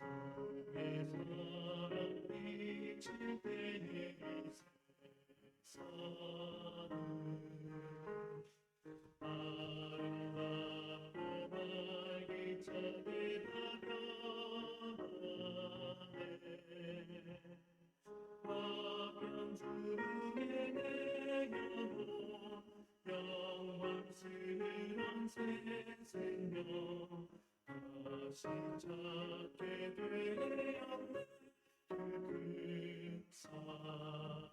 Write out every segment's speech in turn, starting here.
주의 사랑 비칠 때에 세상은 아름다운 활기차게 나가네. 화평 중에 내 영혼 영광스러운 새 생명 다시 찾게 되었네. 그 사랑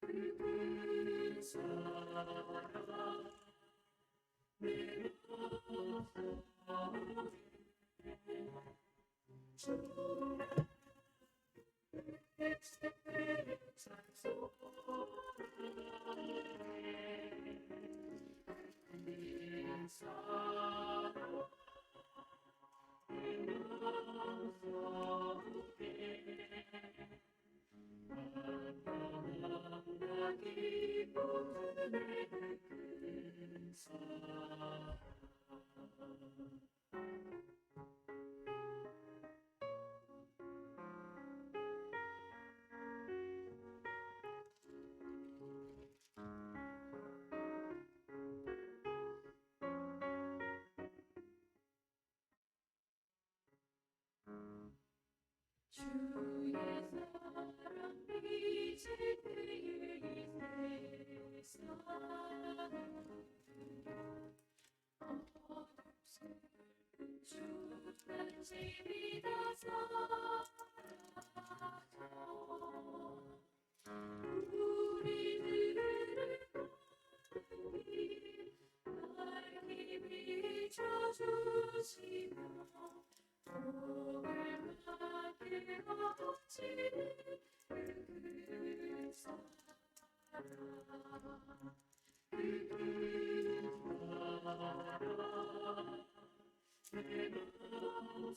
그 사랑 내 마음속에 주의 사랑 비칠 때에 이 세상은 어둠 슬픈 주는 집이 다 사라져 우리들을 밝히 비춰주시며 복을 받게 하시는 그 사랑 내 마음속에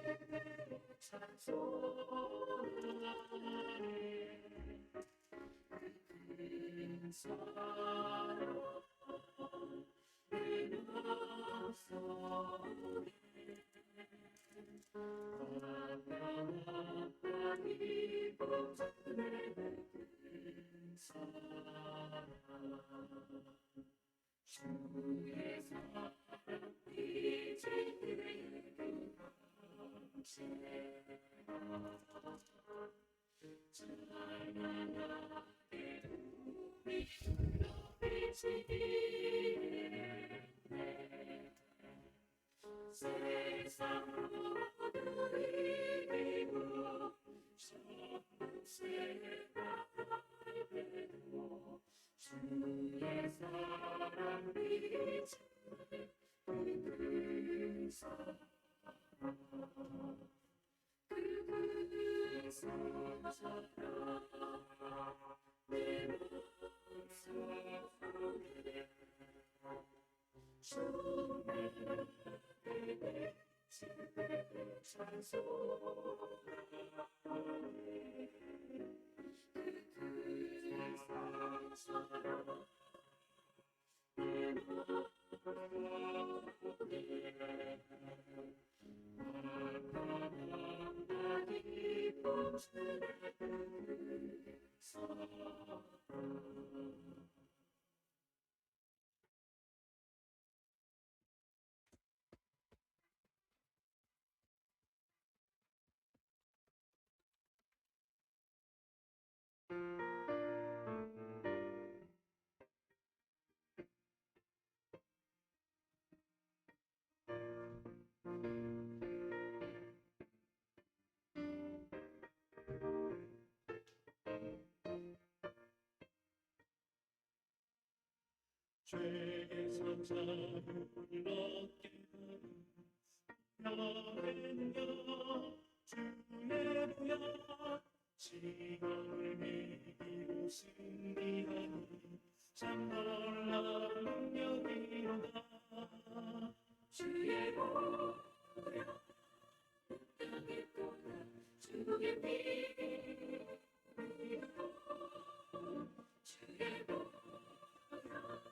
정말 찬송하네. 그 사랑 내 마음속에 화평한 밤이 봄수네. 그 사랑 주의 사랑 비칠 때에 그 밤새가 찬란하게 우리 불러 비치네. 세상 모두 이기고 천세가 알배도 주의 사랑 비치네. 그 사랑 그 사랑 내 마음속에 주님의 집에 찬송하네. 그 사랑 내 마음속에 화평한 날이 봄수네. 그 사랑 죄의 상자를 얻게 하는 야훼는요 주의 보혈 시험을 이기고 승리하니 참 놀라운 능력이로다. 주의 보혈 능력이로다. 주의 피 주의 보혈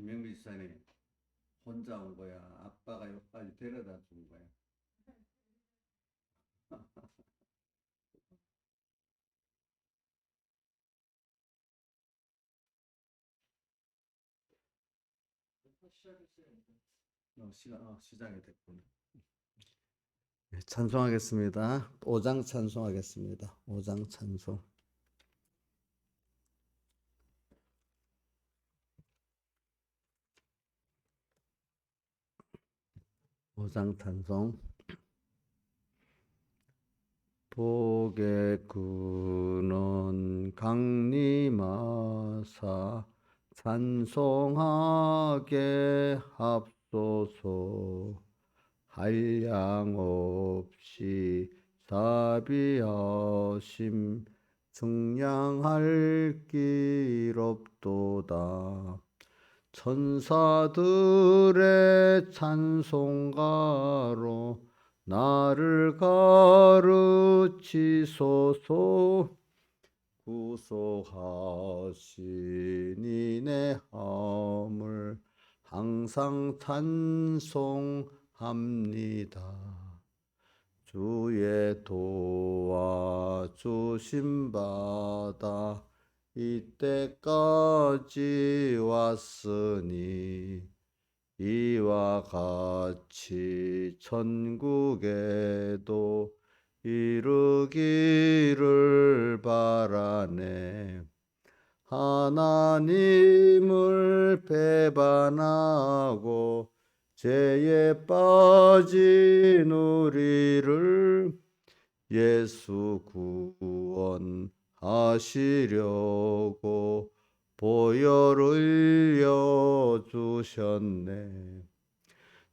김명미 집사님 혼자 온 거야? 아빠가 여기까지 데려다 준 거야? 시작이 됐구나. 네, 찬송하겠습니다. 5장 찬송하겠습니다. 5장 찬송. 5장 찬송. 복의 근원 강림하사 찬송하게 합소서. 한량 없이 자비하심 증량할 길 없도다. 천사들의 찬송가로 나를 가르치소서. 구속하신 이내 함을 항상 찬송합니다. 주의 도와주심 받아 이때까지 왔으니 이와 같이 천국에도 이르기를 바라네. 하나님을 배반하고 죄에 빠진 우리를 예수 구원하시려고 보혈을 흘려주셨네.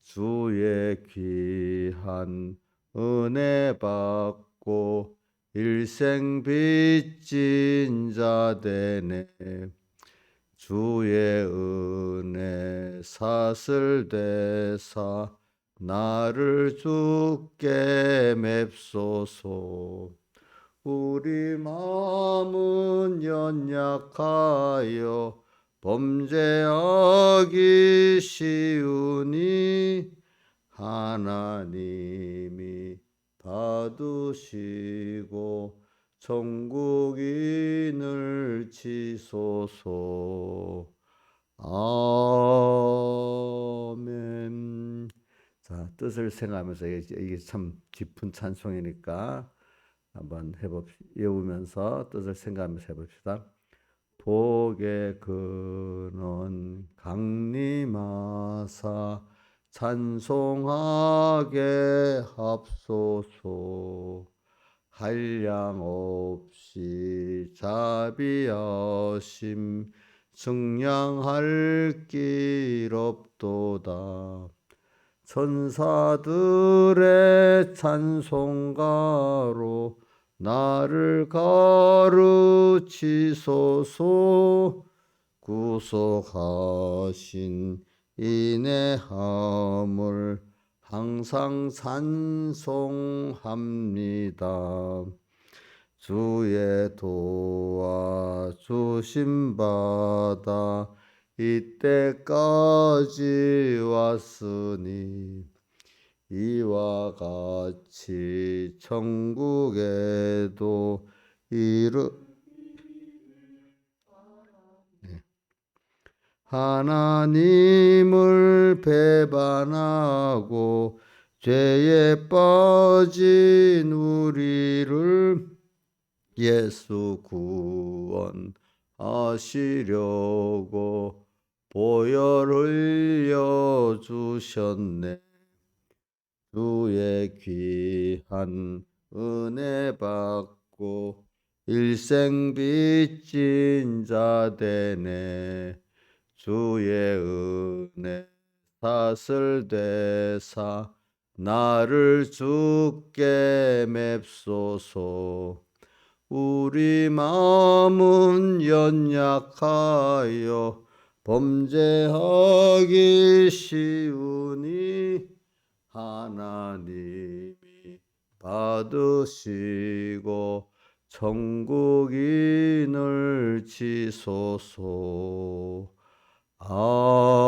주의 귀한 은혜 받고 일생 빚진 자 되네. 주의 은혜 사슬 대사 나를 주께 맵소서. 우리 마음은 연약하여 범죄하기 쉬우니 하나님이 받으시고 천국인을 치소서. 아멘. 자, 뜻을 생각하면서 이게 참 깊은 찬송이니까 한번 외우면서 뜻을 생각하면서 해봅시다. 복의 근원 강림하사 찬송하게 합소서. 한량 없이 자비하심 증량할 길 없도다. 천사들의 찬송가로 나를 가르치소서. 구속하신 이내 함을 항상 찬송합니다. 주의 도와주심 받아 이때까지 왔으니 이와 같이 천국에도 하나님을 배반하고 죄에 빠진 우리를 예수 구원하시려고 보혈을 흘려주셨네. 주의 귀한 은혜 받고 일생 빚진 자 되네. 주의 은혜 탓을 되사 나를 주께 맵소서. 우리 마음은 연약하여 범죄하기 쉬우니 하나님이 받으시고 천국인을 지소서. 아멘.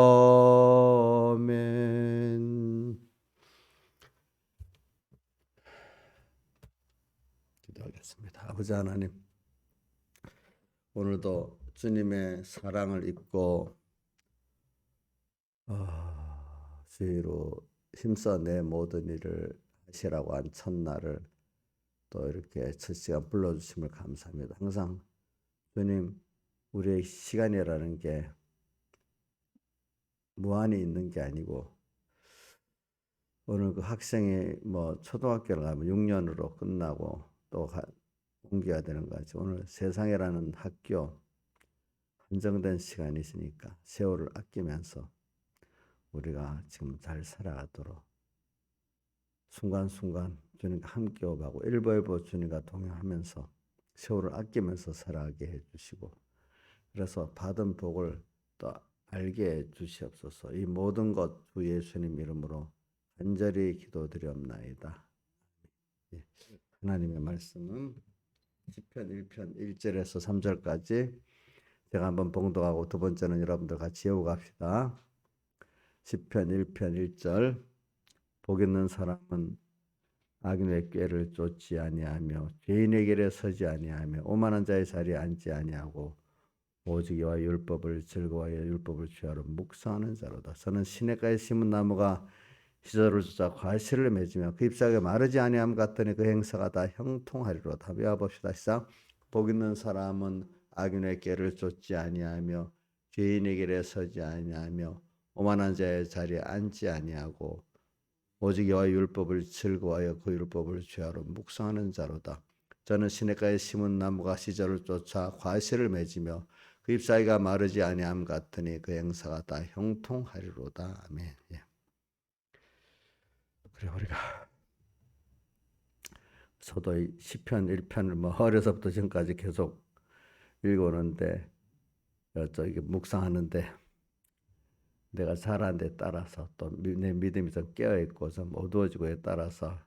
기도하겠습니다. 아버지 하나님, 오늘도 주님의 사랑을 입고 주의로 힘써 내 모든 일을 하시라고 한 첫날을 또 이렇게 첫 시간 불러주심을 감사합니다. 항상 주님, 우리의 시간이라는 게 무한히 있는 게 아니고, 오늘 그 학생이 뭐 초등학교를 가면 6년으로 끝나고 또 옮겨야 되는 거지. 오늘 세상이라는 학교 한정된 시간이 있으니까 세월을 아끼면서 우리가 지금 잘 살아가도록 순간순간 주님과 함께 오가고 일보일보 주님과 동행하면서 세월을 아끼면서 살아가게 해주시고, 그래서 받은 복을 또 알게 해 주시옵소서. 이 모든 것 주 예수님 이름으로 간절히 기도드리옵나이다. 예. 하나님의 말씀은 시편 1편 1절에서 3절까지 제가 한번 봉독하고 두 번째는 여러분들 같이 외우고 갑시다. 시편 1편 1절. 복 있는 사람은 악인의 꾀를 쫓지 아니하며 죄인의 길에 서지 아니하며 오만한 자의 자리에 앉지 아니하고 오직 여호와의 율법을 즐거워하여 율법을 취하러 묵상하는 자로다. 저는 시냇가에 심은 나무가 시절을 쫓아 과실을 맺으며 그 잎사귀가 마르지 아니함 같더니 그 행사가 다 형통하리로다. 외워봅시다. 시작. 복 있는 사람은 악인의 꾀를 쫓지 아니하며 죄인의 길에 서지 아니하며 오만한 자의 자리에 앉지 아니하고 오직 여호와의 율법을 즐거워하여 그 율법을 취하러 묵상하는 자로다. 저는 시냇가에 심은 나무가 시절을 쫓아 과실을 맺으며 그 잎사귀가 마르지 아니함 같으니 그 행사가 다 형통하리로다. 아멘. 예. 그래 우리가 저도 이 시편 1편을 뭐 어려서부터 지금까지 계속 읽어오는데 이게 묵상하는데 내가 잘하는 데 따라서 또 내 믿음이 좀 깨어있고 좀 어두워지고에 따라서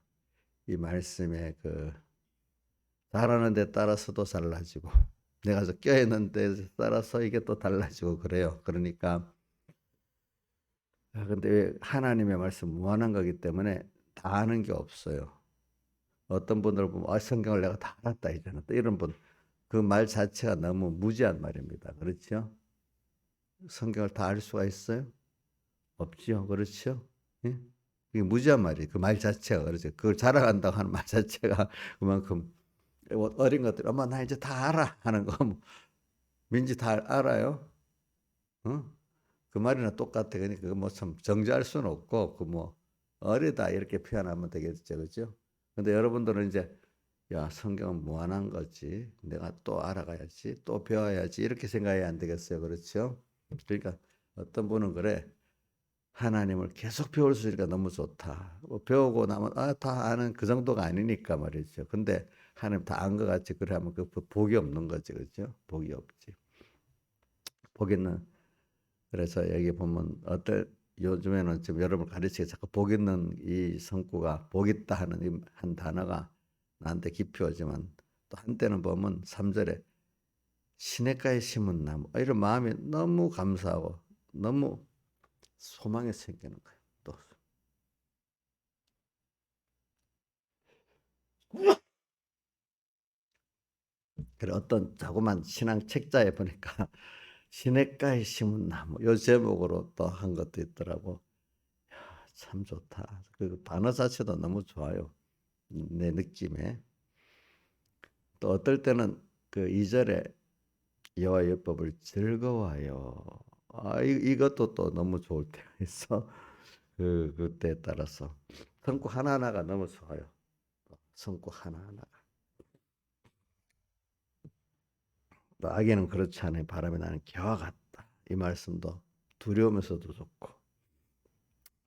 이 말씀에 그 잘하는 데 따라서도 달라지고 내가 저 껴있는 데 따라서 이게 또 달라지고 그래요. 그러니까 근데 왜 하나님의 말씀 무한한 거기 때문에 다 아는 게 없어요. 어떤 분들 보면 성경을 내가 다 알았다 이제는 또 이런 분 그 말 자체가 너무 무지한 말입니다. 그렇죠? 성경을 다 알 수가 있어요? 없지요. 그렇죠? 예? 이게 무지한 말이에요. 그 말 자체가 그렇죠. 그걸 자랑한다고 하는 말 자체가 그만큼 어린 것들 엄마 나 이제 다 알아 하는 거 민지 다 알아요? 어? 그 말이나 똑같아. 그러니까 그거 뭐 참 정죄할 수는 없고 그 뭐 어리다 이렇게 표현하면 되겠죠. 그렇죠? 근데 여러분들은 이제 야 성경은 무한한 거지. 내가 또 알아가야지. 또 배워야지. 이렇게 생각해야 안 되겠어요. 그렇죠? 그러니까 어떤 분은 그래. 하나님을 계속 배울 수 있으니까 너무 좋다. 뭐 배우고 나면 다 아는 그 정도가 아니니까 말이죠. 근데 하나님 다 안 것 같이 그래 하면 그 복이 없는 거지. 그렇죠? 복이 없지. 복 있는 그래서 여기 보면 요즘에는 지금 여러분 가르치기 자꾸 복 있는 이 성구가 복 있다 하는 한 단어가 나한테 깊이 오지만 또 한때는 보면 3절에 시냇가에 심은 나무 이런 마음이 너무 감사하고 너무 소망이 생기는 거예요. 또 그래 어떤 자그만 신앙 책자에 보니까 시냇가에 심은 나무 요 제목으로 또 한 것도 있더라고. 야, 참 좋다. 그 단어 자체도 너무 좋아요. 내 느낌에. 또 어떨 때는 그 2절에 여호와의 율법을 즐거워하여 이것도 또 너무 좋을 때가 있어. 그때에 따라서 성구 하나하나가 너무 좋아요. 성구 하나하나가. 또 악에는 그렇지 않아요. 바람이 나는 겨와 같다. 이 말씀도 두려우면서도 좋고.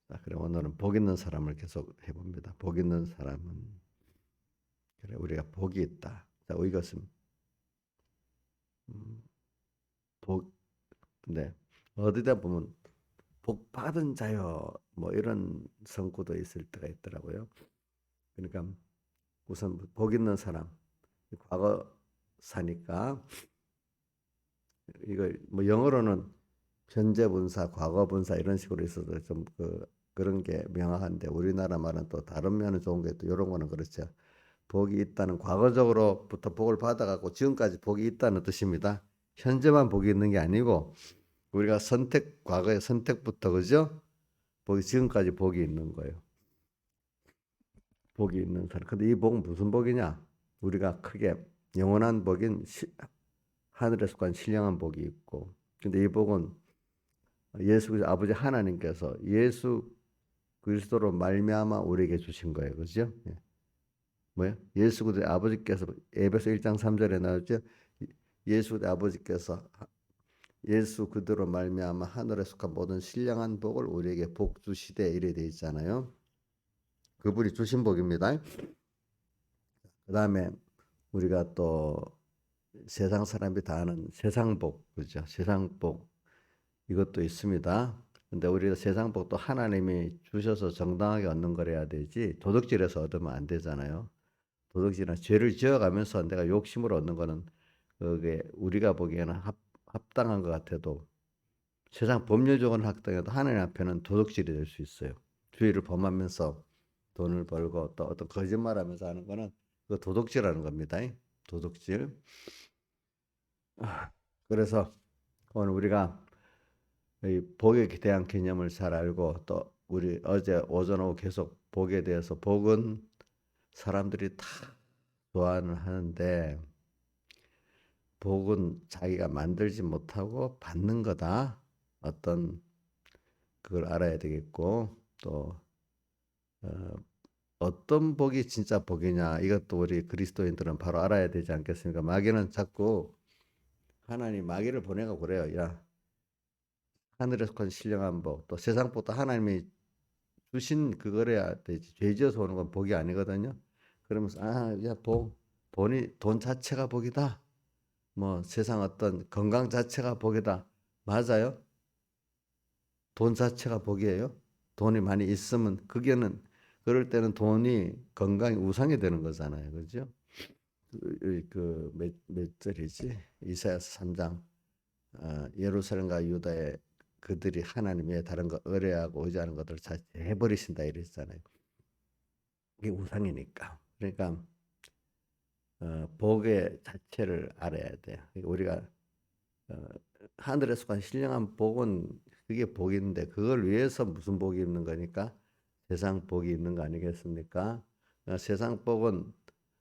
자, 그럼 오늘은 복 있는 사람을 계속 해봅니다. 복 있는 사람은 그래 우리가 복이 있다. 자, 이것은 복 근데 어디다 보면 복 받은 자요 뭐 이런 성구도 있을 때가 있더라고요. 그러니까 우선 복 있는 사람 과거사니까 이거 뭐 영어로는 현재 분사, 과거 분사 이런 식으로 있어서 좀 그런 게 명확한데 우리나라 말은 또 다른 면은 좋은 게 또 이런 거는 그렇죠. 복이 있다는 과거적으로부터 복을 받아갖고 지금까지 복이 있다는 뜻입니다. 현재만 복이 있는 게 아니고 우리가 과거의 선택부터 그죠? 복이 지금까지 복이 있는 거예요. 복이 있는 사람. 근데 이 복은 무슨 복이냐? 우리가 크게 영원한 복인 하늘에서 간 신령한 복이 있고, 근데 이 복은 예수 그리스도 아버지 하나님께서 예수 그리스도로 말미암아 우리에게 주신 거예요, 그죠? 예. 뭐요? 예수 그리스도 아버지께서 에베소 1장 3절에 나오죠. 예수 그리스도 아버지께서 예수 그대로 말미암아 하늘에 속한 모든 신령한 복을 우리에게 복 주시되 이래 돼 있잖아요. 그분이 주신 복입니다. 그다음에 우리가 또 세상 사람이 다 아는 세상복, 그죠? 세상복 이것도 있습니다. 근데 우리가 세상복도 하나님이 주셔서 정당하게 얻는 거래야 되지 도둑질해서 얻으면 안 되잖아요. 도둑질이나 죄를 지어가면서 내가 욕심으로 얻는 거는 그게 우리가 보기에는 합당한 것 같아도 세상 법률적으로는 합당해도 하나님 앞에는 도둑질이 될 수 있어요. 주의를 범하면서 돈을 벌고 또 어떤 거짓말하면서 하는 거는 그 도둑질하는 겁니다. 도둑질. 그래서 오늘 우리가 이 복에 대한 개념을 잘 알고 또 우리 어제 오전 오후 계속 복에 대해서 복은 사람들이 다 좋아는 하는데 복은 자기가 만들지 못하고 받는 거다. 그걸 알아야 되겠고 또 어떤 복이 진짜 복이냐 이것도 우리 그리스도인들은 바로 알아야 되지 않겠습니까? 마귀는 자꾸 하나님 마귀를 보내고 그래요. 야 하늘에서 온 신령한 복, 또 세상 복도 하나님이 주신 그거래야 되지. 죄 지어서 오는 건 복이 아니거든요. 그러면서 야 돈 자체가 복이다. 뭐 세상 어떤 건강 자체가 복이다. 맞아요? 돈 자체가 복이에요? 돈이 많이 있으면 그럴 때는 돈이 건강이 우상이 되는 거잖아요. 그죠? 몇 절이지? 이사야서 3장. 예루살렘과 유다에 그들이 하나님 외에 다른 거 의뢰하고 의지하는 것들을 해버리신다 이랬잖아요. 이게 우상이니까. 그러니까 복의 자체를 알아야 돼요. 그러니까 우리가 하늘에 속한 신령한 복은 그게 복인데 그걸 위해서 무슨 복이 있는 거니까 세상 복이 있는 거 아니겠습니까? 세상 복은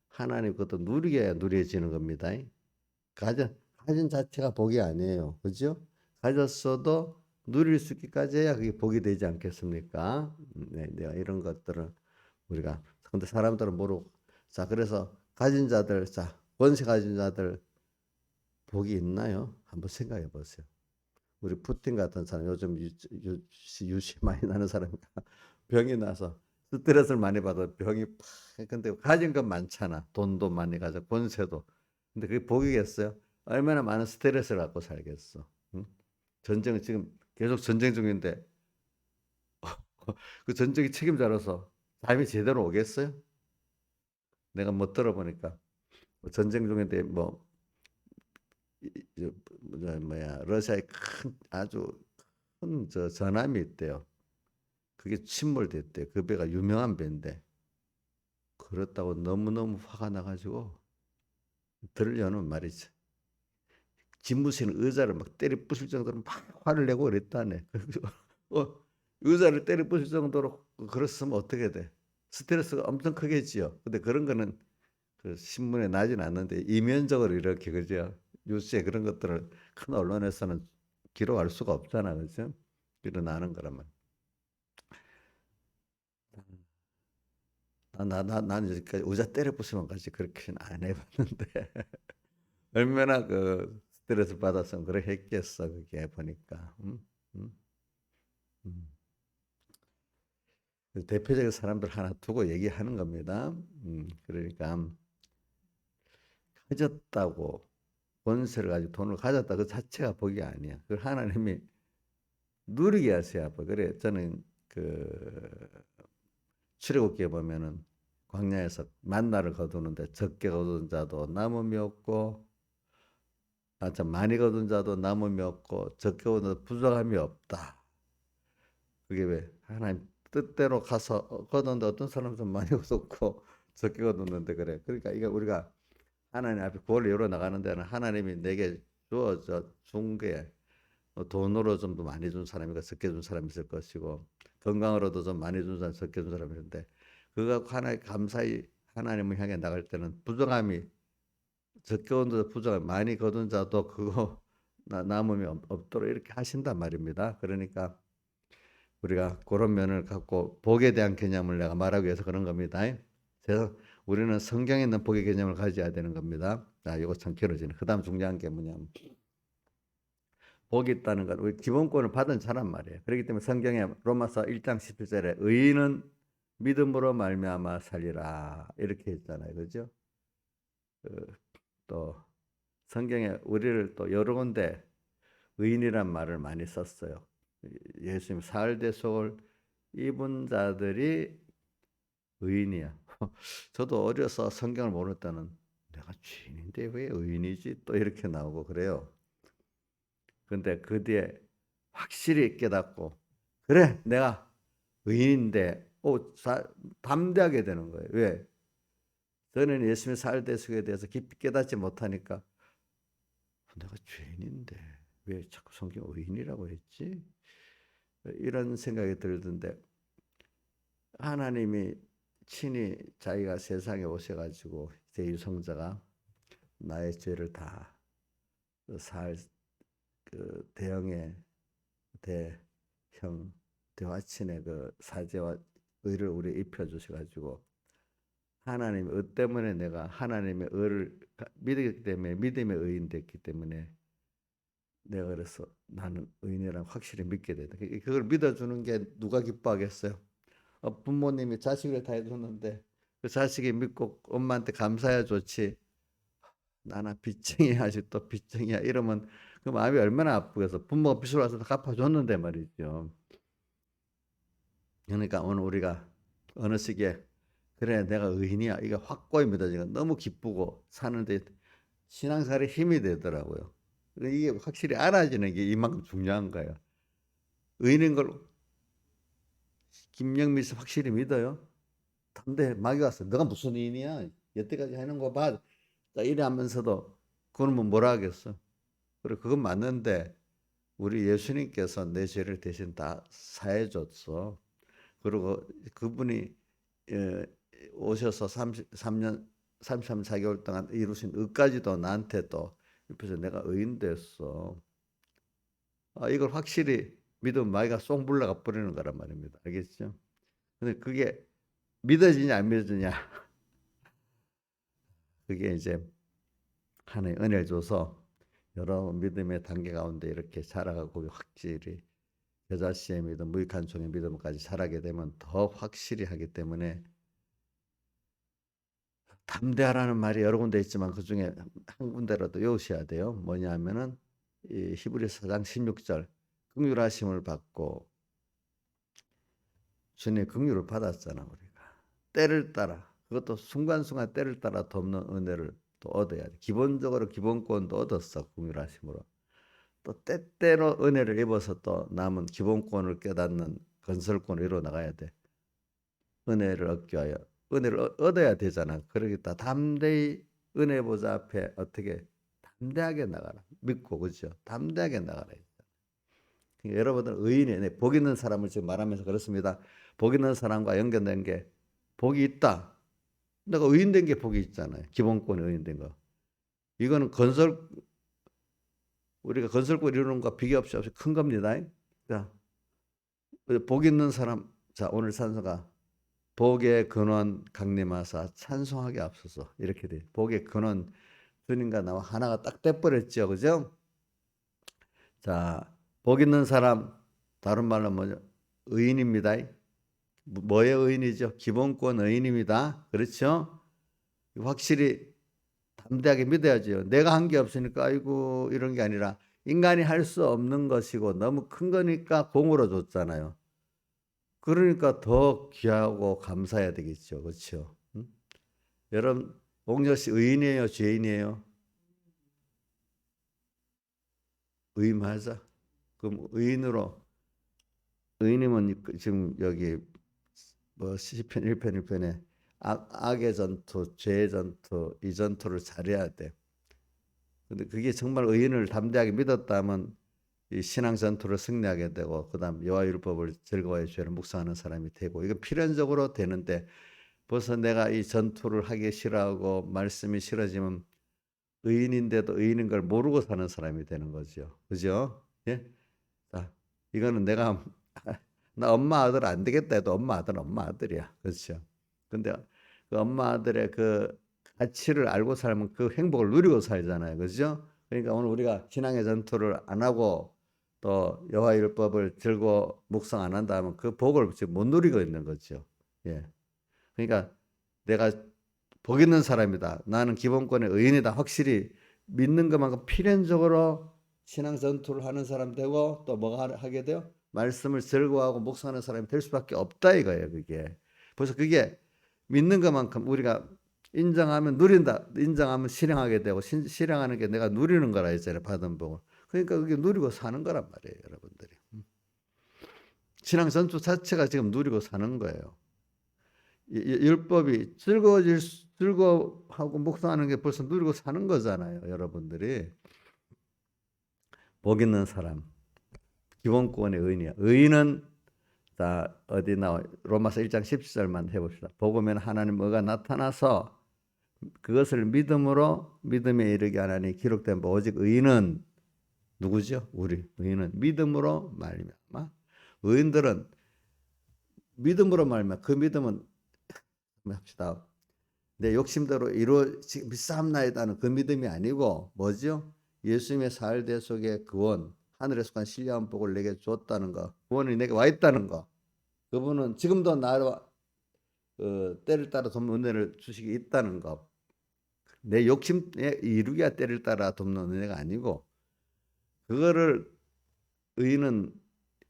하나님 것도 누리게 누려지는 겁니다. 가진 자체가 복이 아니에요. 그죠? 가졌어도 누릴 수 있기까지 해야 그게 복이 되지 않겠습니까? 네, 내가 이런 것들은 우리가 근데 사람들은 모르고 자 그래서 가진 자들 자 권세 가진 자들 복이 있나요? 한번 생각해 보세요. 우리 푸틴 같은 사람 요즘 유시 많이 나는 사람이니까 병이 나서 스트레스를 많이 받아 병이 팍 근데 가진 건 많잖아. 돈도 많이 가져 권세도 근데 그게 복이겠어요? 얼마나 많은 스트레스를 갖고 살겠어. 응? 전쟁은 지금 계속 전쟁 중인데 그 전쟁이 책임자로서 삶이 제대로 오겠어요? 내가 못 들어보니까 전쟁 중인데 러시아에 큰 아주 큰 전함이 있대요. 그게 침몰됐대요. 그 배가 유명한 배인데 그렇다고 너무너무 화가 나가지고 들으려는 말이지. 집무실은 의자를 막 때려 부술 정도로 막 화를 내고 그랬다네. 의자를 때려 부술 정도로 그랬으면 어떻게 돼? 스트레스가 엄청 크겠지요. 근데 그런 거는 그 신문에 나진 않는데 이면적으로 이렇게 그죠? 뉴스에 그런 것들을 큰 언론에서는 기록할 수가 없잖아, 그죠? 일어나는 거라면. 난 여기까지 의자 때려 부수면 까지 그렇게는 안 해봤는데 얼마나 그 스트레스 받아서 그래 했겠어. 그게 보니까. 음, 음. 그 대표적인 사람들 하나 두고 얘기하는 겁니다. 그러니까 가졌다고 권세를 가지고 돈을 가졌다 그 자체가 복이 아니야. 그걸 하나님이 누리게 하셔야 복. 그래 저는 그 출애굽기에 보면은 광야에서 만나를 거두는데 적게 거둔 자도 남음이 없고 참 많이 거둔 자도 남음이 없고 적게 거둔 자도 부족함이 없다. 그게 왜 하나님 뜻대로 가서 거둔데 어떤 사람은 좀 많이 거뒀고 적게 거뒀는데 그래. 그러니까 이게 우리가 하나님 앞에 구원을 이루어 나가는 데는 하나님이 내게 주어져 준 게 돈으로 좀 더 많이 준 사람이고 적게 준 사람이 있을 것이고 건강으로도 좀 많이 준 사람 적게 준 사람이 있는데 그거 하나님 감사히 하나님을 향해 나갈 때는 부정함이 적게 거둔 자도 부정함이 많이 거둔 자도 그거 남음이 없도록 이렇게 하신단 말입니다. 그러니까 우리가 그런 면을 갖고 복에 대한 개념을 내가 말하기 위해서 그런 겁니다. 그래서 우리는 성경에 있는 복의 개념을 가져야 되는 겁니다. 이거 참 길어지네. 그 다음 중요한 게 뭐냐면 복이 있다는 것, 우리 기본권을 받은 자란 말이에요. 그렇기 때문에 성경에 로마서 1장 17절에 의인은 믿음으로 말미암아 살리라 이렇게 했잖아요. 그죠? 또 성경에 우리를 또 여러 군데 의인이란 말을 많이 썼어요. 예수님 사흘 대속을 입은 자들이 의인이야. 저도 어려서 성경을 모를 때는 내가 죄인인데 왜 의인이지? 또 이렇게 나오고 그래요. 근데 그 뒤에 확실히 깨닫고 그래 내가 의인인데 담대하게 되는 거예요. 왜? 저는 예수님의 사흘 대속에 대해서 깊이 깨닫지 못하니까 내가 죄인인데 왜 자꾸 성경 의인이라고 했지? 이런 생각이 들던데 하나님이 친히 자기가 세상에 오셔가지고 제1성자가 나의 죄를 다 살 그 대형의 대형 대화친의 그 사제와 의를 우리 입혀 주셔가지고 하나님의 의 때문에 내가 하나님의 의를 믿기 때문에 믿음의 의인 됐기 때문에 내가 그래서 나는 의인이라고 확실히 믿게 된다. 그걸 믿어주는 게 누가 기뻐하겠어요? 부모님이 자식을 다 해줬는데 그 자식이 믿고 엄마한테 감사해야 좋지. 나나 빚쟁이야 아직도 빚쟁이야 이러면 그 마음이 얼마나 아프겠어. 부모가 빚을 와서 다 갚아줬는데 말이죠. 그러니까 오늘 우리가 어느 시기에 그래 내가 의인이야 이게 확고히 믿어지니까 너무 기쁘고 사는데 신앙생활에 힘이 되더라고요. 이게 확실히 알아지는 게 이만큼 중요한 거예요. 의인인 걸 김영미 씨 확실히 믿어요. 근데 막이 왔어. 너가 무슨 의인이야? 여태까지 하는 거 봐. 이래 하면서도 그러면 뭐라 하겠어? 그래 그건 맞는데 우리 예수님께서 내 죄를 대신 다 사해 줬어. 그리고 그분이 오셔서 33년 33, 4개월 동안 이루신 의까지도 나한테 또 옆에서 내가 의인 됐어. 이걸 확실히 믿으면 마이가 쏙 물러가 버리는 거란 말입니다. 알겠죠? 근데 그게 믿어지냐 안 믿어지냐 그게 이제 하나의 은혜를 줘서 여러 믿음의 단계 가운데 이렇게 자라가고 확실히 여자씨의 믿음, 무익한 종의 믿음까지 자라게 되면 더 확실히 하기 때문에 담대하라는 말이 여러 군데 있지만 그 중에 한 군데라도 외우셔야 돼요. 뭐냐 하면은 이 히브리서 4장 16절 긍휼하심을 받고 주님의 긍휼을 받았잖아 우리가. 때를 따라 그것도 순간순간 때를 따라 돕는 은혜를 또 얻어야 돼. 기본적으로 기본권도 얻었어 긍휼하심으로. 또 때때로 은혜를 입어서 또 남은 기본권을 깨닫는 건설권을 이루어 나가야 돼. 은혜를 얻기 위하여 은혜를 얻어야 되잖아. 그러겠다. 담대히 은혜 보좌 앞에 어떻게 담대하게 나가라. 믿고 그죠? 담대하게 나가라. 그러니까 여러분들 의인이 복 있는 사람을 지금 말하면서 그렇습니다. 복 있는 사람과 연결된 게 복이 있다. 내가 의인된 게 복이 있잖아요. 기본권에 의인된 거. 이거는 우리가 건설권 이루는 것과 비교 없이 큰 겁니다. 자, 복 있는 사람, 자, 오늘 찬송가 복의 근원 강림하사 찬송하게 앞서서 이렇게 돼. 복의 근원 주님과 나와 하나가 딱 돼버렸죠, 그죠? 자, 복 있는 사람, 다른 말로 뭐죠? 의인입니다. 뭐의 의인이죠? 기본권 의인입니다. 그렇죠? 확실히 담대하게 믿어야죠. 내가 한 게 없으니까 아이고 이런 게 아니라 인간이 할 수 없는 것이고 너무 큰 거니까 공으로 줬잖아요. 그러니까 더 귀하고 감사해야 되겠죠. 그렇죠? 응? 여러분, 옥녀 씨 의인이에요, 죄인이에요? 의인하자. 그럼 의인이면 지금 여기 뭐 시편 1편 1편에 악의 전투, 죄의 전투, 이 전투를 잘해야 돼. 근데 그게 정말 의인을 담대하게 믿었다면 이 신앙 전투를 승리하게 되고 그다음 여호와 율법을 즐거워해 죄를 묵상하는 사람이 되고 이거 필연적으로 되는데 벌써 내가 이 전투를 하기 싫어하고 말씀이 싫어지면 의인인데도 의인인 걸 모르고 사는 사람이 되는 거죠. 그죠? 예? 자, 이거는 내가 나 엄마 아들 안 되겠다 해도 엄마 아들은 엄마 아들이야. 그렇죠? 근데 그 엄마 아들의 그 가치를 알고 살면 그 행복을 누리고 살잖아요. 그죠? 그러니까 오늘 우리가 신앙의 전투를 안 하고 또 여호와 율법을 들고 묵상 안 한다면 그 복을 지금 못 누리고 있는 거죠. 예. 그러니까 내가 복 있는 사람이다. 나는 기본권의 의인이다. 확실히 믿는 것만큼 필연적으로 신앙 전투를 하는 사람 되고 또 뭐가 하게 돼요? 말씀을 즐거워하고 묵상하는 사람이 될 수밖에 없다 이거예요. 그게. 벌써 그게 믿는 것만큼 우리가 인정하면 누린다. 인정하면 실행하게 되고 실행하는 게 내가 누리는 거라 했잖아요. 받은 복을. 그러니까 그게 누리고 사는 거란 말이에요. 여러분들이. 신앙 전투 자체가 지금 누리고 사는 거예요. 율법이 즐거워하고 묵상하는 게 벌써 누리고 사는 거잖아요. 여러분들이. 복 있는 사람. 기본권의 의인이야. 의인은 자 어디 나와 로마서 1장 17절만 해봅시다. 복음에는 하나님 의가 나타나서 그것을 믿음에 이르게 하나니 기록된 바 오직 의인은 누구죠? 우리 의인은 믿음으로 말미암아. 의인들은 믿음으로 말미암아. 그 믿음은 합시다. 내 욕심대로 이루어지사옵나이다는 그 믿음이 아니고 뭐죠? 예수님의 사흘 대속의 구원, 하늘에 속한 신령한 복을 내게 줬다는 거, 구원이 내게 와 있다는 거. 그분은 지금도 나를 때를 따라 돕는 은혜를 주시기 있다는 거. 내 욕심에 이루기야 때를 따라 돕는 은혜가 아니고 그거를 의인은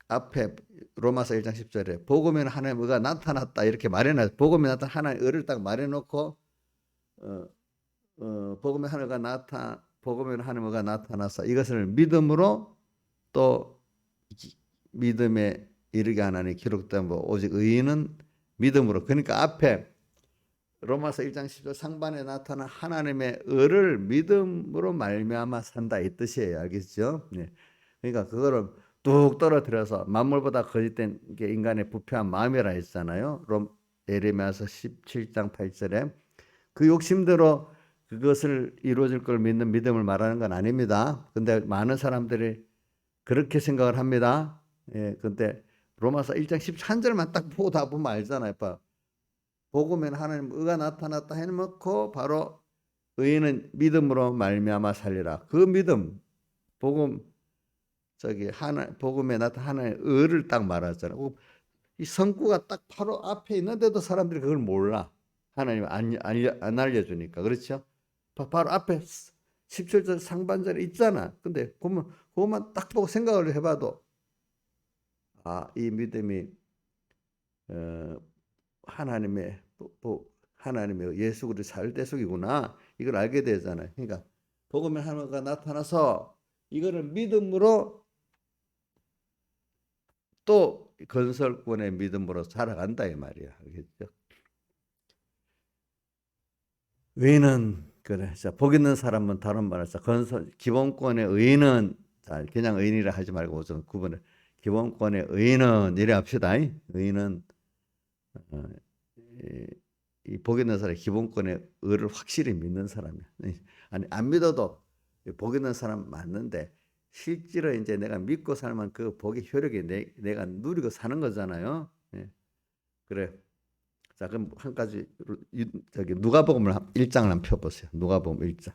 앞에 로마서 1장 10절에 복음에는 하나님의 의가 나타났다 이렇게 말해놔. 복음에 나타난 하나님의 의를 딱 말해놓고 복음에 하나님의 의가 나타나서 이것을 믿음으로 또 믿음에 이르게 하나니 기록된 바 오직 의인은 믿음으로. 그러니까 앞에 로마서 1장 10절 상반에 나타난 하나님의 의를 믿음으로 말미암아 산다 이 뜻이에요. 알겠죠? 네. 그러니까 그거를 뚝 떨어뜨려서 만물보다 거짓된 게 인간의 부패한 마음이라 했잖아요. 예레미야서 17장 8절에 그 욕심대로 그것을 이루어질 걸 믿는 믿음을 말하는 건 아닙니다. 근데 많은 사람들이 그렇게 생각을 합니다. 예, 근데 로마서 1장 13절만 딱 보고 다 보면 알잖아요. 복음에는 하나님 의가 나타났다 해놓고 바로 의인은 믿음으로 말미암아 살리라. 그 믿음, 복음에 나타난 하나님의 의를 딱 말하잖아요. 이 성구가 딱 바로 앞에 있는데도 사람들이 그걸 몰라. 하나님 안 알려주니까. 그렇죠? 바로 앞에 17절 상반절에 있잖아. 근데 보면 그것만 딱 보고 생각을 해봐도 이 믿음이 하나님의 예수 그리스도 살대속이구나. 이걸 알게 되잖아요. 그러니까 복음에 하나가 나타나서 이거를 믿음으로 또 건설권의 믿음으로 살아간다 이 말이야. 알겠죠? 의인은 그래. 자, 복 있는 사람은 다른 말해서 기본권의 의인은 자, 그냥 의인이라 하지 말고 좀 구분해. 기본권의 의인은 이래 합시다. 의인은 이 복 있는 사람 기본권의 의를 확실히 믿는 사람이야. 아니 안 믿어도 복 있는 사람 맞는데 실제로 이제 내가 믿고 살면 그 복의 효력이 내가 누리고 사는 거잖아요. 예. 그래. 자, 그럼 한 가지 누가복음을 1장을 한번 펴보세요. 누가복음 1장.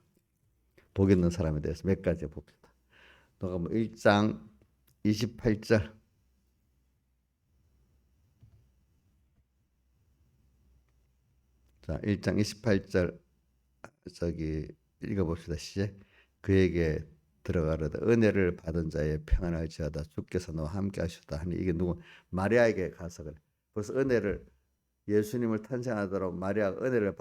복 있는 사람에 대해서 몇 가지 봅시다. 너가 뭐 1장 28절. 자, 1장 28절 저기 읽어봅시다. 시작. 그에게 들어가려다 은혜를 받은 자의 평안할지어다 주께서 너와 함께 하셨다 하니 이게 누구 마리아에게 가서 그래. 벌써 은혜를 예수님을 탄생하도록 마리아가 은혜를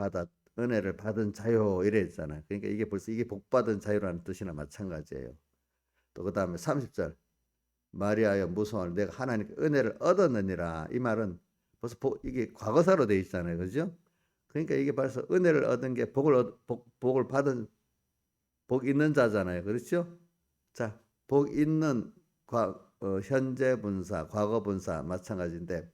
받은 자요 이래 있잖아요. 그러니까 이게 벌써 이게 복 받은 자유라는 뜻이나 마찬가지예요. 또 그다음에 30절 마리아여 무서워하라 내가 하나님께 은혜를 얻었느니라. 이 말은 벌써 이게 과거사로 돼 있잖아요. 그죠? 그러니까 이게 벌써 은혜를 얻은 게 복을 받은 복 있는 자잖아요. 그렇죠? 자, 복 있는 현재 분사, 과거 분사 마찬가지인데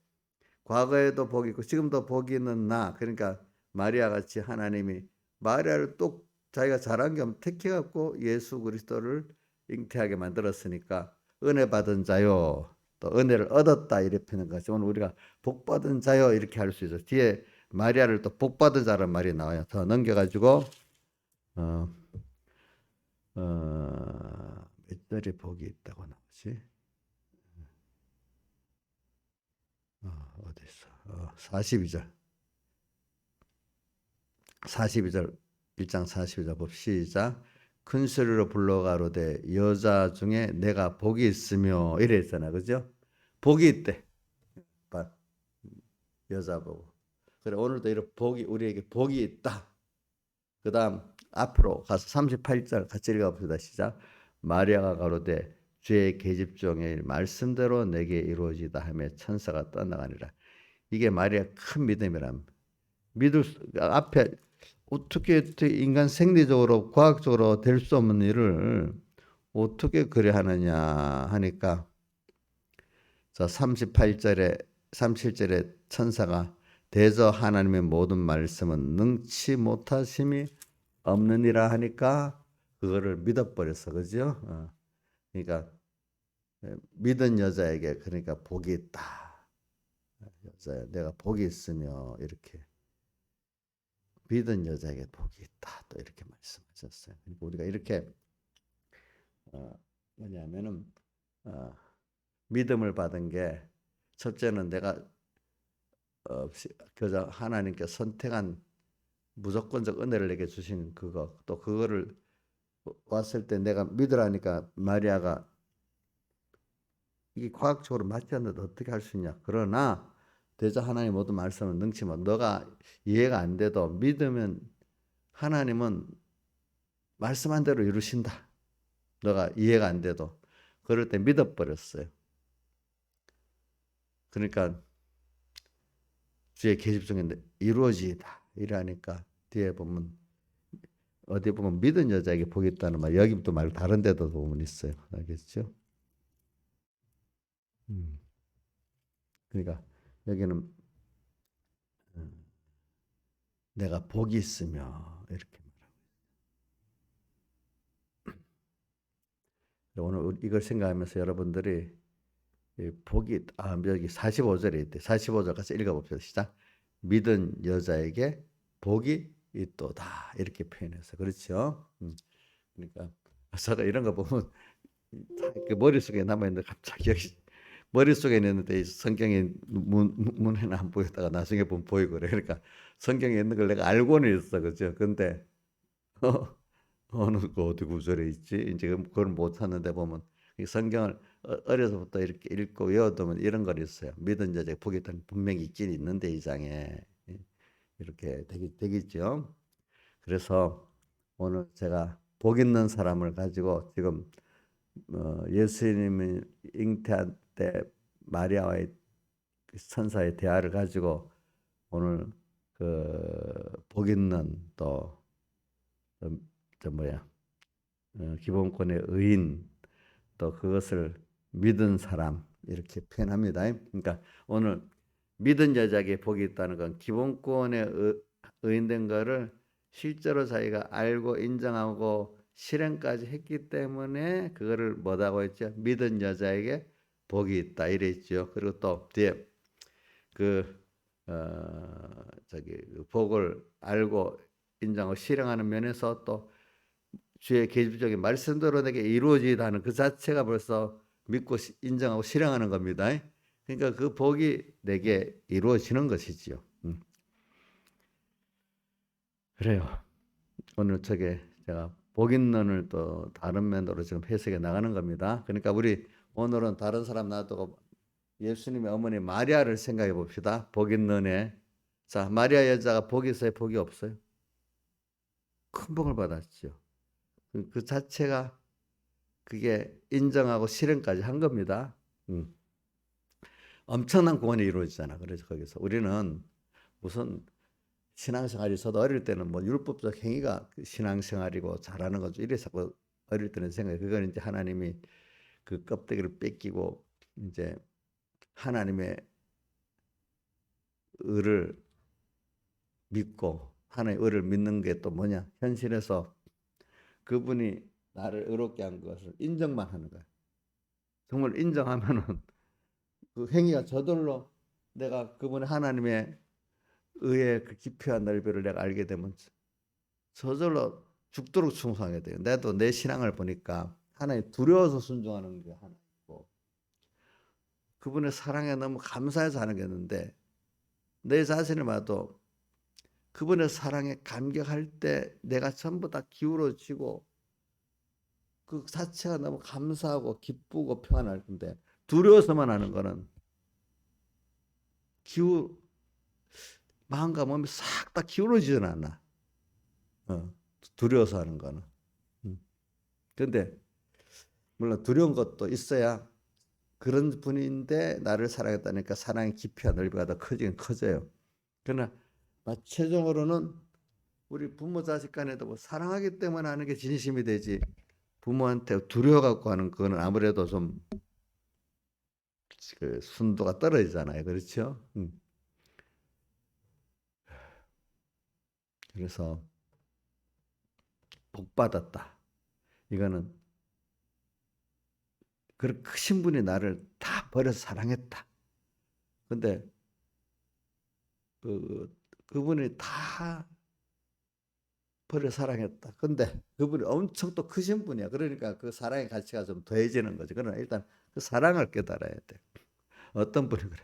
과거에도 복이 있고 지금도 복이 있는 나. 그러니까 마리아 같이 하나님이 마리아를 또 자기가 잘한 겸 택해 갖고 예수 그리스도를 잉태하게 만들었으니까 은혜 받은 자요. 또 은혜를 얻었다 이렇게 표현한 거지. 오늘 우리가 복 받은 자요 이렇게 할 수 있어. 뒤에 마리아를 또 복 받은 자란 말이 나와요. 더 넘겨가지고 몇 절에 복이 있다고 나오지? 어디 있어? 42절. 42절 1장 42절 봅시다. 큰 소리로 불러가로되 여자 중에 내가 복이 있으며 이래 있잖아. 그죠? 복이 있대. 여자 보고. 그래 오늘도 이런 복이 우리에게 복이 있다. 그다음 앞으로 가서 38절 같이 읽어봅시다. 시작. 마리아가 가로되 주의 계집종의 말씀대로 내게 이루어지다 하며 천사가 떠나가니라. 이게 마리아 큰 믿음이랍니다. 앞에 어떻게 인간 생리적으로 과학적으로 될 수 없는 일을 어떻게 그래 하느냐 하니까 자 37절에 천사가 대저 하나님의 모든 말씀은 능치 못하심이 없느니라 하니까 그거를 믿어버렸어. 그죠? 그러니까 믿은 여자에게 그러니까 복이 있다. 여자야 내가 복이 있으며 이렇게 믿은 여자에게 복이 있다. 또 이렇게 말씀하셨어요. 그러니까 우리가 이렇게 뭐냐면은 믿음을 받은 게 첫째는 내가 그저 하나님께 선택한 무조건적 은혜를 내게 주신 그거 또 그거를 왔을 때 내가 믿으라니까 마리아가 이게 과학적으로 맞지 않는데 어떻게 할 수 있냐. 그러나 대저 하나님 모든 말씀은 능치 못. 너가 이해가 안 돼도 믿으면 하나님은 말씀한 대로 이루신다. 너가 이해가 안 돼도 그럴 때 믿어버렸어요. 그러니까 주의 계집 중에 이루어지다 이러니까 뒤에 보면 어디 보면 믿은 여자에게 복이 있다는 말 여기 또 말 다른 데도 보면 있어요. 알겠죠? 그러니까 여기는 내가 복이 있으며 이렇게 말하고 오늘 이걸 생각하면서 여러분들이 복이 여기 45절에 있대. 45절 같이 읽어봅시다. 시작. 믿은 여자에게 복이 있도다 이렇게 표현해서 그렇죠. 그러니까 제가 이런 거 보면 그 머릿속에 남아있는데 갑자기 여기 머릿속에 있는데 성경에 문에는 안 보였다가 나중에 보면 보이고 그래. 그러니까 성경에 있는 걸 내가 알고는 있어. 그죠? 근데 어느 그 어디 구절에 있지? 이제 그걸 못 찾는데 보면 성경을 어려서부터 이렇게 읽고 외워두면 이런 걸 있어요. 믿은 자에게 복이 있다는 분명히 있긴 있는데 이 장에 이렇게 되겠죠. 그래서 오늘 제가 복 있는 사람을 가지고 지금 예수님이 잉태한 때 마리아와의 천사의 대화를 가지고 오늘 그 복 있는 또 기본권의 의인 또 그것을 믿은 사람 이렇게 표현합니다. 그러니까 오늘 믿은 여자에게 복이 있다는 건 기본권의 의인된 거를 실제로 자기가 알고 인정하고 실행까지 했기 때문에 그거를 뭐라고 했죠? 믿은 여자에게 복이 있다 이래 있죠. 그리고 또 뒤에 복을 알고 인정하고 실행하는 면에서 또 주의 계집적인 말씀대로 내게 이루어지다는 그 자체가 벌써 믿고 인정하고 실행하는 겁니다. 그러니까 그 복이 내게 이루어지는 것이지요. 그래요. 오늘 제가 복 있는을 또 다른 면으로 지금 해석해 나가는 겁니다. 그러니까 우리 오늘은 다른 사람 놔두고 예수님의 어머니 마리아를 생각해 봅시다. 복 있는 애. 자, 마리아 여자가 복이 있어요? 복이 없어요? 큰 복을 받았죠. 그 자체가 그게 인정하고 실행까지 한 겁니다. 엄청난 구원이 이루어지잖아. 그래서 거기서 우리는 무슨 신앙생활이 저도 어릴 때는 뭐 율법적 행위가 신앙생활이고 잘하는 거죠. 이래서 어릴 때는 생각해. 그건 이제 하나님이 그 껍데기를 뺏기고 이제 하나님의 의를 믿고 하나님의 의를 믿는 게 또 뭐냐? 현실에서 그분이 나를 의롭게 한 것을 인정만 하는 거야. 정말 인정하면은 그 행위가 저절로 내가 그분의 하나님의 의의 그 깊이와 넓이를 내가 알게 되면 저절로 죽도록 충성하게 돼요. 나도 내 신앙을 보니까 하나님 두려워서 순종하는 게 하나 있고 그분의 사랑에 너무 감사해서 하는 게 있는데 내 자신을 봐도 그분의 사랑에 감격할 때 내가 전부 다 기울어지고 그 자체가 너무 감사하고 기쁘고 평안할 텐데 두려워서만 하는 거는 마음과 몸이 싹 다 기울어지진 않아. 두려워서 하는 거는. 그런데 물론 두려운 것도 있어야 그런 분인데 나를 사랑했다니까 사랑의 깊이와 넓이가 더 커지긴 커져요. 그러나 최종으로는 우리 부모 자식 간에도 뭐 사랑하기 때문에 하는 게 진심이 되지 부모한테 두려워 갖고 하는 그거는 아무래도 좀 그 순도가 떨어지잖아요. 그렇죠? 그래서 복 받았다. 이거는 그 크신 분이 나를 다 버려서 사랑했다. 근데 그분이 다 버려 사랑했다. 근데 그분이 엄청 또 크신 분이야. 그러니까 그 사랑의 가치가 좀 더해지는 거지. 그러나 일단 그 사랑을 깨달아야 돼. 어떤 분이 그래.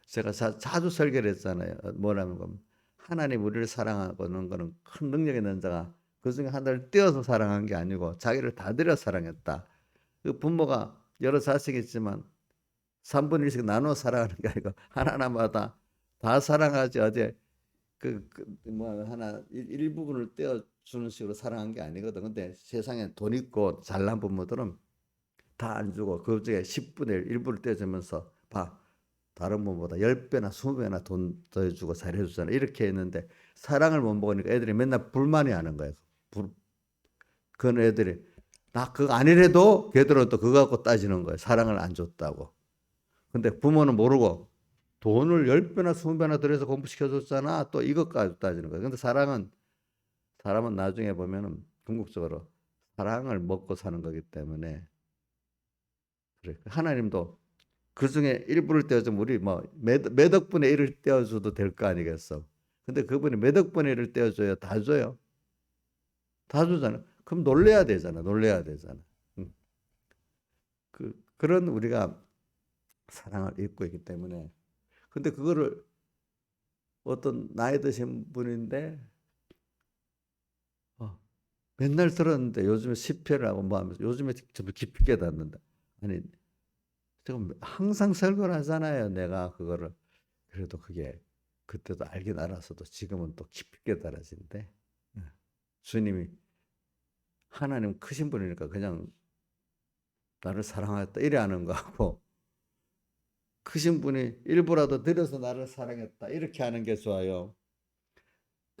제가 자주 설교를 했잖아요. 뭐라면 하나님 우리를 사랑하고는 거는 큰 능력 있는 자가 그 중에 하나를 떼어서 사랑한 게 아니고 자기를 다 들여 사랑했다. 그 부모가 여러 자식이 있지만 3분의 1씩 나눠 사랑하는 게 아니고 하나하나마다 다 사랑하지 어제 뭐 하나 일부분을 떼어주는 식으로 사랑한 게 아니거든. 근데 세상에 돈 있고 잘난 부모들은 다 안 주고 그 중에 10분의 1, 일부를 떼주면서 봐. 다른 부모보다 10배나 20배나 돈 더 주고 잘해주잖아. 이렇게 했는데 사랑을 못 먹으니까 애들이 맨날 불만이 하는 거예요. 그런 애들이 나 그거 아니래도 걔들은 또 그거 갖고 따지는 거예요. 사랑을 안 줬다고. 근데 부모는 모르고 돈을 10배나 20배나 들여서 공부시켜줬잖아. 또 이것까지 따지는 거예요. 근데 사람은 나중에 보면은 궁극적으로 사랑을 먹고 사는 거기 때문에 그래. 하나님도 그 중에 일부를 떼어주면 우리 뭐 몇 억분의 1을 떼어줘도 될 거 아니겠어. 근데 그분이 몇 억분의 1을 떼어줘야 다 줘요. 다 주잖아. 그럼 놀래야 되잖아. 놀래야 되잖아. 그런 우리가 사랑을 입고 있기 때문에. 근데 그거를 어떤 나이 드신 분인데 맨날 들었는데 요즘에 10회를 하고 뭐 하면서 요즘에 좀 깊이 깨닫는다. 아니 지금 항상 설교를 하잖아요. 내가 그거를. 그래도 그게 그때도 알긴 알았어도 지금은 또 깊이 깨달아진대. 주님이 하나님 크신 분이니까 그냥 나를 사랑했다 이래 하는 거하고 크신 분이 일부라도 들여서 나를 사랑했다 이렇게 하는 게 좋아요.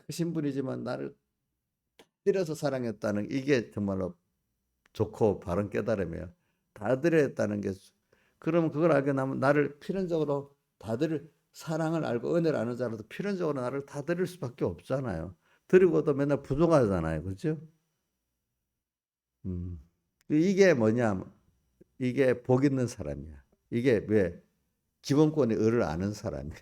크신 분이지만 나를 들여서 사랑했다는 이게 정말로 좋고 바른 깨달음이에요. 다 드렸다는 게 그러면 그걸 알게 나면 나를 필연적으로 다들 사랑을 알고 은혜를 아는 자라도 필연적으로 나를 다 드릴 수밖에 없잖아요. 드리고도 맨날 부족하잖아요. 그렇죠? 이게 뭐냐? 이게 복 있는 사람이야. 이게 왜? 기본권의 의를 아는 사람이야.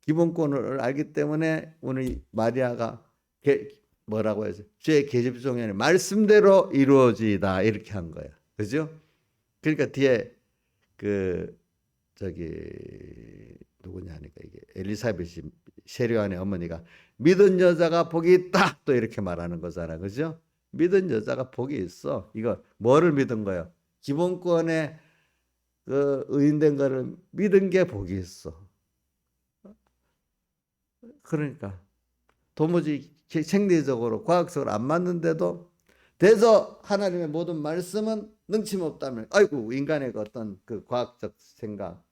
기본권을 알기 때문에 오늘 마리아가 뭐라고 해야지? 주의 계집종의 말씀대로 이루어지이다 이렇게 한 거야. 그죠? 그러니까 뒤에 그 저기 누구냐 하니까 이게 엘리사벳이 세례요한의 어머니가 믿은 여자가 복이 있다 또 이렇게 말하는 거잖아. 그죠? 믿은 여자가 복이 있어. 이거 뭐를 믿은 거야? 기본권에 그 의인된 거를 믿은 게 복이 있어. 그러니까 도무지 생리적으로 과학적으로 안 맞는데도 대저 하나님의 모든 말씀은 능침 없다면 아이고 인간의 그 어떤 그 과학적 생각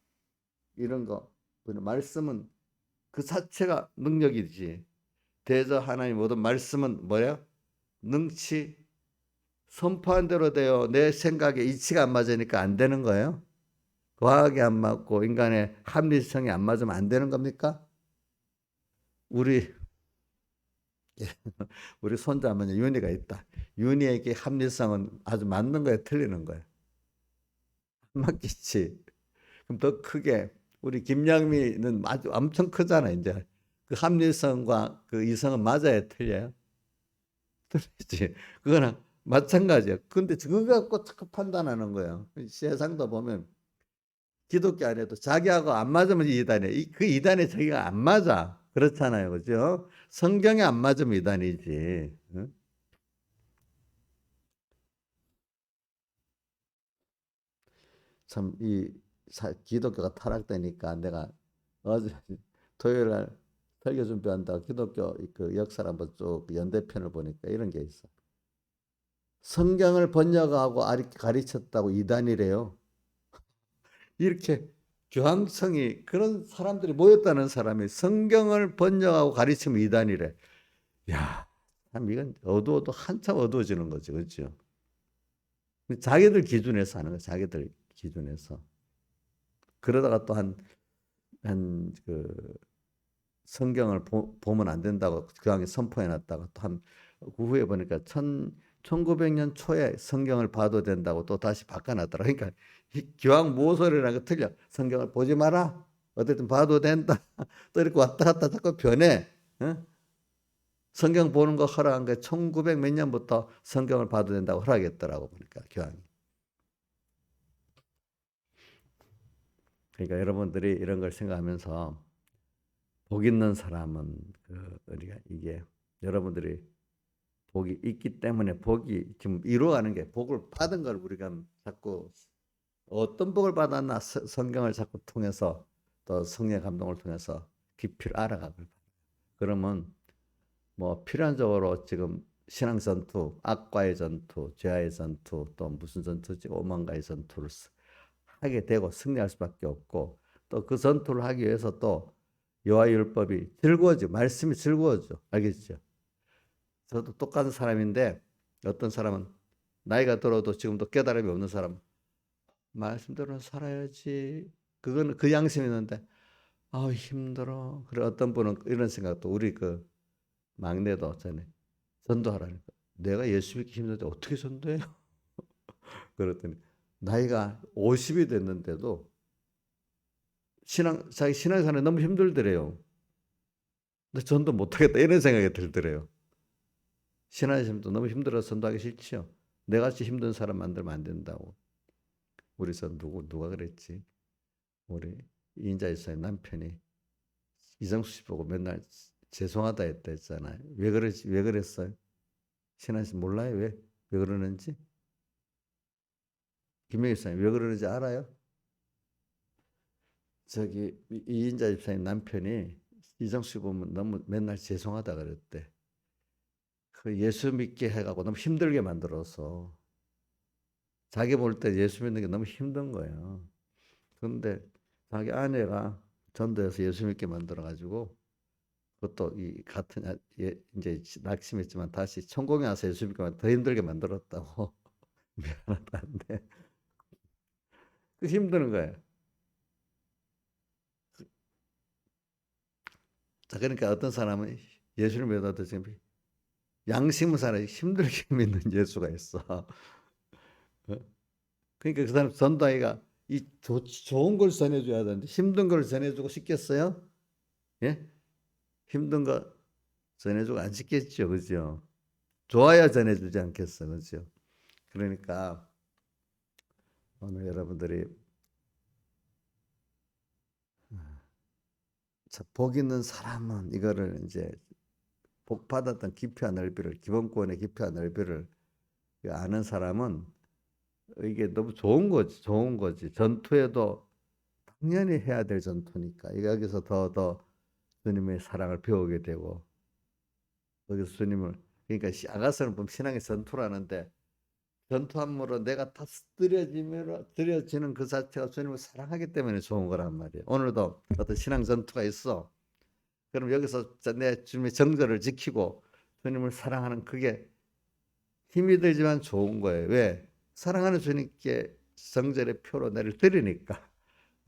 이런 거 말씀은 그 자체가 능력이지. 대저 하나님 모든 말씀은 뭐야? 능치 선포한 대로 되어 내 생각에 이치가 안 맞으니까 안 되는 거예요. 과학이 안 맞고 인간의 합리성이 안 맞으면 안 되는 겁니까? 우리 손자면 윤희가 있다. 윤희에게 합리성은 아주 맞는 거예요, 틀리는 거예요? 안 맞겠지. 그럼 더 크게 우리 김양미는 아주 엄청 크잖아. 이제 그 합리성과 그 이성은 맞아야 틀려요? 틀리지. 그거는 마찬가지야. 근데 그거 갖고 자꾸 판단하는 거예요. 세상도 보면 기독교 안에도 자기하고 안 맞으면 이단이야. 그 이단에 자기가 안 맞아. 그렇잖아요. 그죠? 성경에 안 맞으면 이단이지. 응? 참, 기독교가 타락되니까 내가 어제 토요일 날 설교 준비한다고 기독교 그 역사를 한번 쭉 연대편을 보니까 이런 게 있어. 성경을 번역하고 가르쳤다고 이단이래요. 이렇게 교황청이 그런 사람들이 모였다는 사람이 성경을 번역하고 가르치면 이단이래. 야, 참 이건 어두워도 한참 어두워지는 거죠. 그렇죠? 자기들 기준에서 하는 거야. 자기들 기준에서. 그러다가 또 그 성경을 보면 안 된다고 교황이 선포해 놨다가 또 그 후에 보니까 1900년 초에 성경을 봐도 된다고 또 다시 바꿔놨더라. 그러니까 교황 모서리라는 거 틀려. 성경을 보지 마라. 어쨌든 봐도 된다. 또 이렇게 왔다 갔다 자꾸 변해. 어? 성경 보는 거 허락한 게 1900 몇 년부터 성경을 봐도 된다고 허락했더라고 보니까 교황이. 그러니까 여러분들이 이런 걸 생각하면서 복 있는 사람은 우리가 이게 여러분들이 복이 있기 때문에 복이 지금 이루어가는 게 복을 받은 걸 우리가 자꾸 어떤 복을 받았나 성경을 자꾸 통해서 또 성령 감동을 통해서 깊이 알아가고 그러면 뭐 필연적으로 지금 신앙 전투, 악과의 전투, 죄와의 전투, 또 무슨 전투지 오만가의 전투를 하게 되고 승리할 수밖에 없고 또 그 전투를 하기 위해서 또 여호와 율법이 즐거워져 말씀이 즐거워져 알겠죠? 저도 똑같은 사람인데 어떤 사람은 나이가 들어도 지금도 깨달음이 없는 사람 말씀대로 살아야지 그거는 그 양심이 있는데 아우 힘들어 그래 어떤 분은 이런 생각도 우리 그 막내도 전에 전도하라니까 내가 예수 믿기 힘든데 어떻게 전도해요? 그랬더니 나이가 50이 됐는데도 자기 신앙생활이 너무 힘들더래요. 근데 전도 못하겠다 이런 생각이 들더래요. 신앙생활도 너무 힘들어서 전도하기 싫지요. 내같이 힘든 사람 만들면 안 된다고. 우리 누가 그랬지? 우리 이인자 집사님 남편이 이정수 씨 보고 맨날 죄송하다 했잖아요. 왜 그랬어요? 신앙생 몰라요? 왜 그러는지? 김명희 집사님 왜 그러는지 알아요? 저기 이인자 집사님 남편이 이정수 씨 보면 너무 맨날 죄송하다 그랬대. 그 예수 믿게 해가고 너무 힘들게 만들어서 자기 볼 때 예수 믿는 게 너무 힘든 거예요. 그런데 자기 아내가 전도해서 예수 믿게 만들어가지고 그것도 이 같은 이제 낙심했지만 다시 천국에 와서 예수 믿게 더 힘들게 만들었다고 미안하다는데 그 힘드는 거예요. 자 그러니까 어떤 사람은 예수를 믿어도 지금 양심을 살아 힘들게 믿는 예수가 있어. 그러니까 그 사람 전도하기가 좋은 걸 전해줘야 되는데 힘든 걸 전해주고 싶겠어요? 예? 힘든 거 전해주고 안 싶겠죠, 그죠? 좋아야 전해주지 않겠어, 그렇죠? 그러니까 오늘 여러분들이 복 있는 사람은 이거를 이제 복 받았던 깊이와 넓이를 기본권의 깊이와 넓이를 아는 사람은 이게 너무 좋은 거지, 좋은 거지. 전투에도 당연히 해야 될 전투니까 여기서 더 주님의 사랑을 배우게 되고 여기서 주님을 그러니까 아가서는 보면 신앙의 전투라는데 전투함으로 내가 다 드려지는 그 자체가 주님을 사랑하기 때문에 좋은 거란 말이에요. 오늘도 어떤 신앙 전투가 있어. 그럼 여기서 내 주님의 정절을 지키고 주님을 사랑하는 그게 힘이 들지만 좋은 거예요. 왜? 사랑하는 주님께 정절의 표로 나를 드리니까.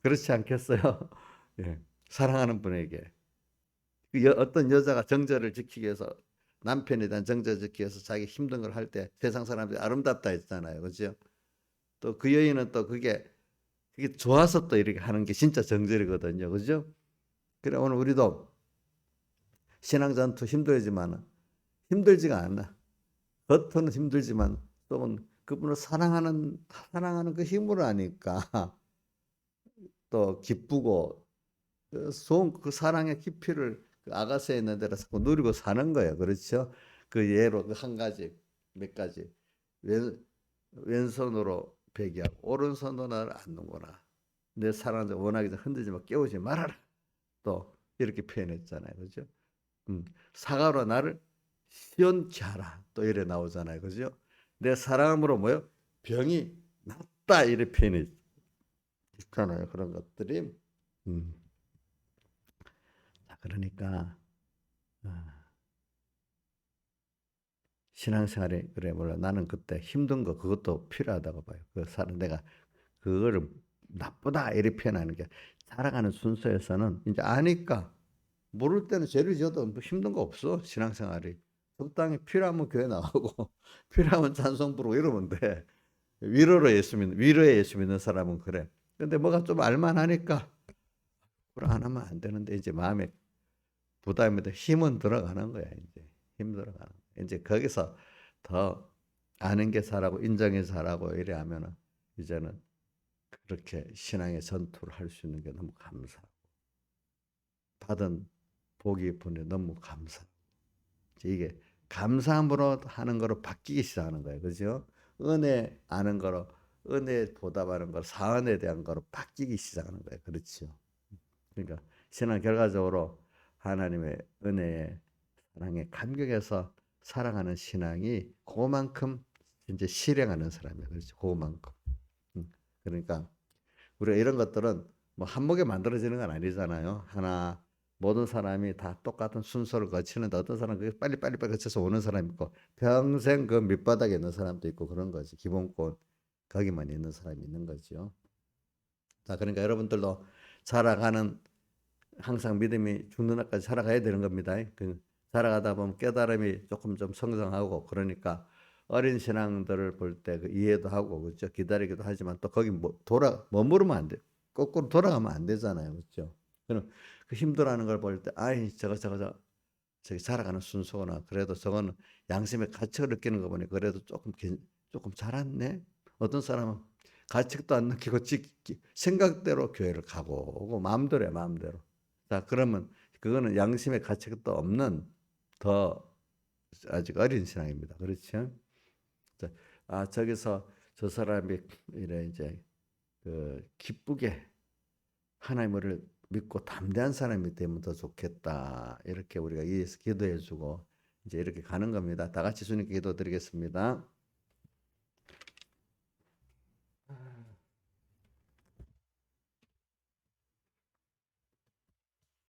그렇지 않겠어요? 예. 사랑하는 분에게. 어떤 여자가 정절을 지키기 위해서 남편에 대한 정절을 지키기 위해서 자기 힘든 걸 할 때 세상 사람들이 아름답다 했잖아요. 그죠? 또 그 여인은 또 그게 좋아서 또 이렇게 하는 게 진짜 정절이거든요. 그죠? 그래 오늘 우리도 신앙 전투 힘들지가 않아. 겉으로는 힘들지만 또 그분을 사랑하는 그 힘으로 하니까 또 기쁘고 좋은 그 사랑의 깊이를 그 아가서에 있는 대로 자꾸 누리고 사는 거예요. 그렇죠? 그 예로 그 한 가지 몇 가지 왼손으로 베기하고 오른손으로 나를 안는구나. 내 사랑을 원하기 전 흔들지 마 깨우지 말아라. 또 이렇게 표현했잖아요. 그죠? 사과로 나를 시원케 하라. 또 이래 나오잖아요. 그죠? 내 사랑함으로 뭐요? 병이 낫다. 이렇게 표현했잖아요. 그런 것들이. 자, 그러니까 신앙생활에 그래 몰라 나는 그때 힘든 거 그것도 필요하다고 봐요. 그 사람 내가 그거를 나쁘다 이렇게 표현하는 게 살아가는 순서에서는 이제 아니까 모를 때는 죄를 지어도 뭐 힘든 거 없어 신앙생활이 적당히 필요하면 교회 나가고 필요하면 찬송 부르고 이러면 돼. 위로에 예수 믿는 사람은 그래. 근데 뭐가 좀 알만하니까 그걸 안 하면 안 되는데 이제 마음에 부담이 돼 힘은 들어가는 거야 이제 힘 들어가는 거야. 이제 거기서 더 아는 게 잘하고 인정이 잘하고 이래 하면은 이제는 그렇게 신앙의 전투를 할 수 있는 게 너무 감사하고 받은 복이 보내 너무 감사하고 이게 감사함으로 하는 거로 바뀌기 시작하는 거예요. 그죠? 은혜 아는 거로 은혜 보답하는 거 사은에 대한 거로 바뀌기 시작하는 거예요. 그렇죠? 그러니까 신앙 결과적으로 하나님의 은혜에 사랑에 감격해서 살아가는 신앙이 그만큼 이제 실행하는 사람이에요. 그렇죠? 그만큼. 그러니까 우리가 이런 것들은 뭐 한목에 만들어지는 건 아니잖아요. 하나 모든 사람이 다 똑같은 순서를 거치는데 어떤 사람은 그게 빨리 거쳐서 오는 사람이 있고 평생 그 밑바닥에 있는 사람도 있고 그런 거지. 기본권 거기만 있는 사람이 있는 거죠. 자, 그러니까 여러분들도 살아가는 항상 믿음이 죽는 날까지 살아가야 되는 겁니다. 살아가다 보면 깨달음이 조금 좀 성장하고 그러니까 어린 신앙들을 볼 때 그 이해도 하고 그렇죠. 기다리기도 하지만 또 거기 머무르면 안 돼. 거꾸로 돌아가면 안 되잖아요. 그렇죠. 그럼 그 힘들어하는 걸 볼 때 아이 저기 살아가는 순서구나. 그래도 저거는 양심의 가책을 느끼는 거 보니 그래도 조금 잘았네. 어떤 사람은 가책도 안 느끼고 생각대로 교회를 가고 오고 마음대로야 마음대로. 자 그러면 그거는 양심의 가책도 없는 더 아직 어린 신앙입니다. 그렇죠? 자, 저기서 저 사람이 이래 이제 그 기쁘게 하나님을 믿고 담대한 사람이 되면 더 좋겠다. 이렇게 우리가 위해서 기도해주고 이제 이렇게 가는 겁니다. 다 같이 주님께 기도드리겠습니다.